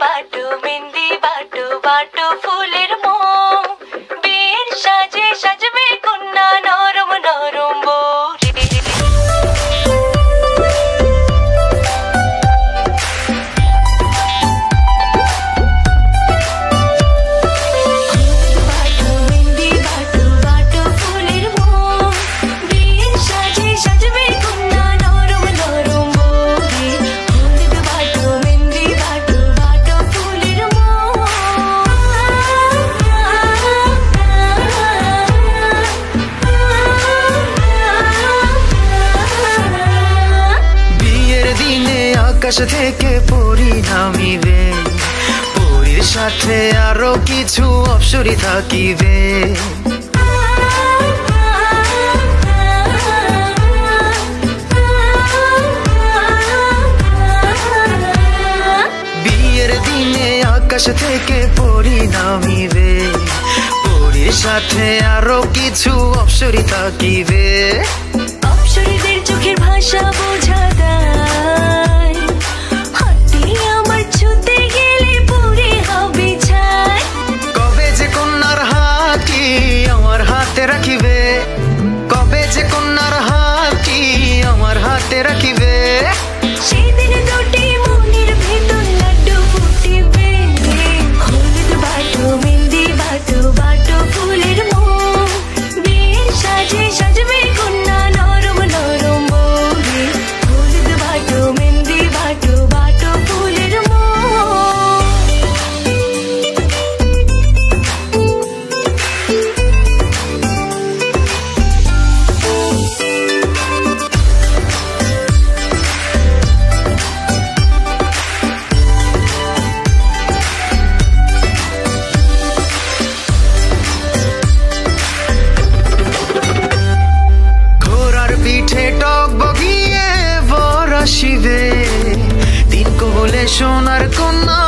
बाटो मेहंदी बाटो बाटो फूलेर मोह बिয়ের সাজে সাজবে কন্যা নরম নরম আকাশ থেকে পরি নামিবে পরির সাথে আরো কিছু অপসরি থাকিবে বিয়ের দিনে আকাশ থেকে পরি নামিবে পরির সাথে আরো কিছু অপসরি থাকিবে অপসরিদের চোখের ভাষা বোঝা যায় আমার ছুতে গেলে পরে হবে ছাই কবে যে কন্যার হাতটি আমার হাতে রাখিবে কবে যে কন্যার হাতটি আমার হাতে রাখিবে সেদিন দুটি মনের ভেতর লাড্ডু ফুটিবে হলুদ বাটো মেহেন্দি বাটো বাটো ফুলের মোহ বিয়ের সাজে সাজবে কন্যা নরম নরম বৌরে হলুদ বাটো মেহেন্দি বাটো বাটো ফুলের শিবে তিন কবলে সোনার কন্যা